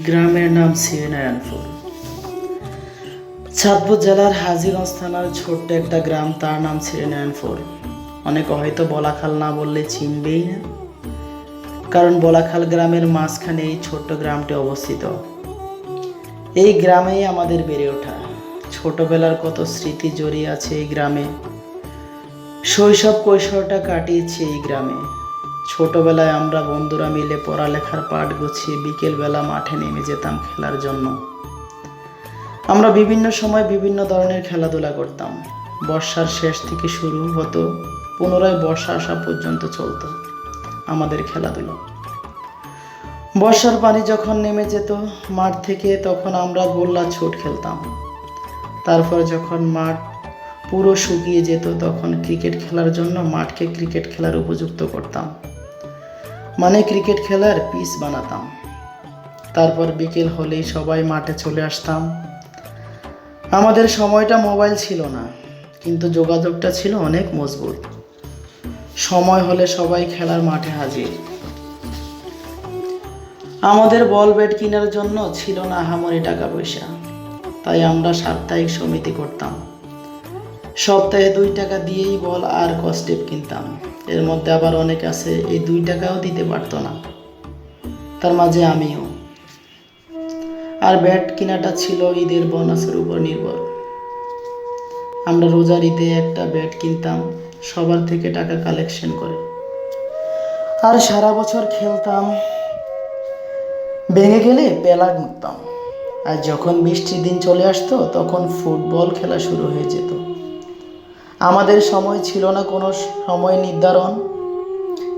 গ্রামের নাম শ্রীনারায়ণপুর। চাঁদপুর জেলার হাজীগঞ্জ থানার ছোট্ট একটা গ্রাম, তার নাম শ্রীনারায়ণপুর। অনেকে হয়তো বলাখাল না বললে চিনবেই না, কারণ বলাখাল গ্রামের মাঝখানে এই ছোট্ট গ্রামটি অবস্থিত। এই গ্রামেই আমাদের বেড়ে ওঠা। ছোটবেলার কত স্মৃতি জড়িয়ে আছে এই গ্রামে। শৈশব কৈশোরটা কাটিয়েছি এই গ্রামে। ছোটবেলায় আমরা বন্ধুরা মিলে পড়ালেখার পাঠ গুছিয়ে বিকেলবেলা মাঠে নেমে যেতাম খেলার জন্য। আমরা বিভিন্ন সময় বিভিন্ন ধরনের খেলাধুলা করতাম। বর্ষার শেষ থেকে শুরু হতো, পুনরায় বর্ষা আসা পর্যন্ত চলতো আমাদের খেলাধুলা। বর্ষার পানি যখন নেমে যেত মাঠ থেকে, তখন আমরা গোল্লা ছুট খেলতাম। তারপর যখন মাঠ পুরো শুকিয়ে যেত, তখন ক্রিকেট খেলার জন্য মাঠকে ক্রিকেট খেলার উপযুক্ত করতাম, মানে ক্রিকেট খেলার পিচ বানাতাম। তারপর বিকেল হলেই সবাই মাঠে চলে আসতাম। আমাদের সময়টা মোবাইল ছিল না, কিন্তু যোগাযোগটা ছিল অনেক মজবুত। সময় হলে সবাই খেলার মাঠে হাজির। আমাদের বল ব্যাট কেনার জন্য ছিল না আহামরি টাকা পয়সা, তাই আমরা সাপ্তাহিক সমিতি করতাম। সপ্তাহে 2 টাকা দিয়েই বল আর কস্টেপ কিনতাম। এর মধ্যে আবার অনেক আছে এই 2 টাকাও দিতে পারতো না, তার মাঝে আমিও। আর ব্যাট কেনাটা ছিল ঈদের বোনাসের উপর নির্ভর। আমরা রোজার ঈদে একটা ব্যাট কিনতাম সবার থেকে টাকা কালেকশন করে, আর সারা বছর খেলতাম। ভেঙে গেলে পেলার মুখতাম। আর যখন বৃষ্টির দিন চলে আসতো, তখন ফুটবল খেলা শুরু হয়ে যেত। আমাদের সময় ছিল না কোনো সময় নির্ধারণ।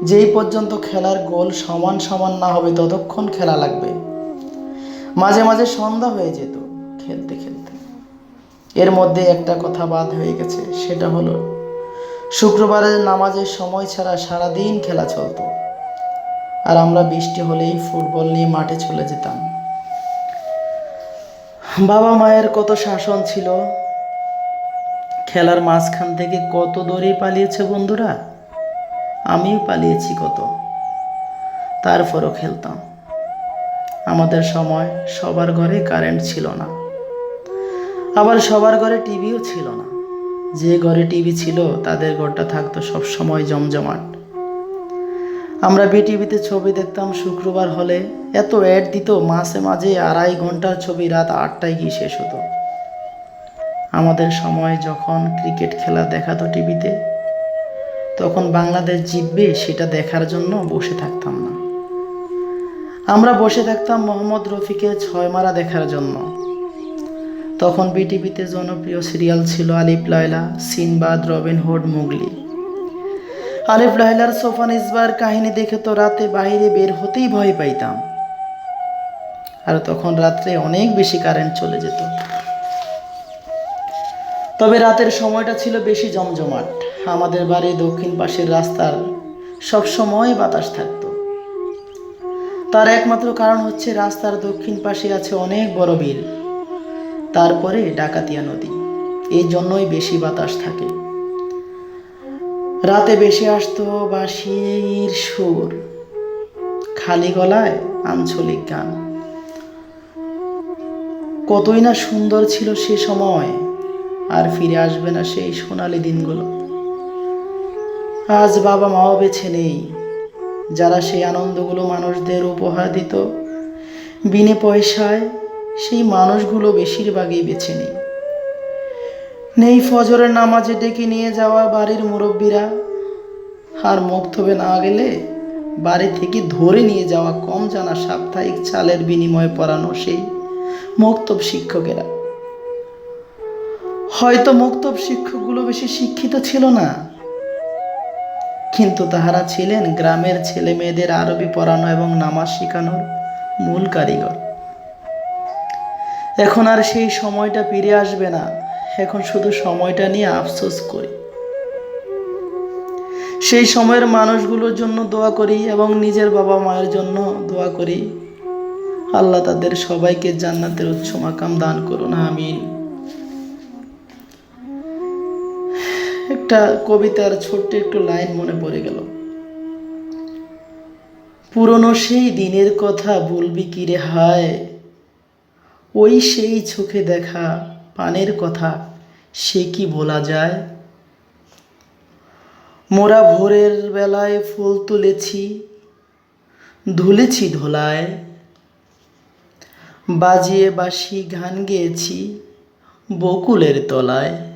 যেই পর্যন্ত খেলার গোল সমান সমান না হবে ততক্ষণ খেলা লাগবে। মাঝে মাঝে সন্ধ্যা হয়ে যেত খেলতে খেলতে। এর মধ্যে একটা কথা বাদ হয়ে গেছে, সেটা হলো শুক্রবারের নামাজের সময় ছাড়া সারাদিন খেলা চলতো। আর আমরা বৃষ্টি হলেই ফুটবল নিয়ে মাঠে চলে যেতাম। বাবা মায়ের কত শাসন ছিল। খেলার মাঝখান থেকে কত দৌড়ে পালিয়েছে বন্ধুরা, আমিও পালিয়েছি কত। তারপরও খেলতাম। আমাদের সময় সবার ঘরে কারেন্ট ছিল না, আবার সবার ঘরে টিভিও ছিল না। যে ঘরে টিভি ছিল তাদের ঘরটা থাকতো সব সময় জমজমাট। আমরা বিটিভিতে ছবি দেখতাম শুক্রবার হলে। এত অ্যাড দিত, মাঝে মাঝে 2.5 ঘন্টার ছবি রাত 8টায় গিয়ে শেষ হতো। আমাদের সময় যখন ক্রিকেট খেলা দেখাতো টিভিতে, তখন বাংলাদেশ জিতবে সেটা দেখার জন্য বসে থাকতাম না। আমরা বসে থাকতাম মোহাম্মদ রফিকের 6 মারা দেখার জন্য। তখন বিটিভিতে জনপ্রিয় সিরিয়াল ছিল আলিফ লায়লা, সিনবাদ, রবিনহুড, মুগলি। আলিফ লায়লার সোফান ইসবার কাহিনী দেখে তো রাতে বাইরে বের হতেই ভয় পাইতাম। আর তখন রাত্রে অনেক বেশি কারেন্ট চলে যেত। তবে রাতের সময়টা ছিল বেশি জমজমাট। আমাদের বাড়ির দক্ষিণ পাশের রাস্তার সব সময় বাতাস থাকতো। তার একমাত্র কারণ হচ্ছে রাস্তার দক্ষিণ পাশে আছে অনেক বড় বিল, তারপরে ডাকাতিয়া নদী। এই জন্যই বেশি বাতাস থাকে। রাতে বেশি আসতো বাঁশির সুর, খালি গলায় আঞ্চলিক গান। কতই না সুন্দর ছিল সে সময়, আর ফিরে আসবে না সেই সোনালি দিনগুলো। আজ বাবা মাও বেছে নেই, যারা সেই আনন্দগুলো মানুষদের উপহার দিত বিনে পয়সায়। সেই মানুষগুলো বেশিরভাগই বেছে নেই। নেই ফজরের নামাজে ডেকে নিয়ে যাওয়া বাড়ির মুরব্বীরা, আর মক্তবে না গেলে বাড়ি থেকে ধরে নিয়ে যাওয়া কম জানা সাপ্তাহিক চালের বিনিময়ে পড়ানো সেই মক্তব শিক্ষকেরা। হয়তো মক্তব শিক্ষকগুলো বেশি শিক্ষিত ছিল না, কিন্তু তাহারা ছিলেন গ্রামের ছেলে মেয়েদের আরবি পড়ানো এবং নামাজ শেখানোর মূল কারিগর। এখন আর সেই সময়টা ফিরে আসবে না। এখন শুধু সময়টা নিয়ে আফসোস করি। সেই সময়ের মানুষগুলোর জন্য দোয়া করি এবং নিজের বাবা মায়ের জন্য দোয়া করি। আল্লাহ তাদের সবাইকে জান্নাতের উচ্চ মাকাম দান করুন, আমিন। একটা কবিতার ছোট্ট একটু লাইন মনে পড়ে গেল। পুরনো সেই দিনের কথা বলবি কি রে হায়, ওই সেই চোখে দেখা পানের কথা, সে কি বলা যায়? মোরা ভোরের বেলায় ফুল তুলেছি, ধুলেছি ধোলায়, বাজিয়ে বাঁশি গান গেয়েছি বকুলের তলায়।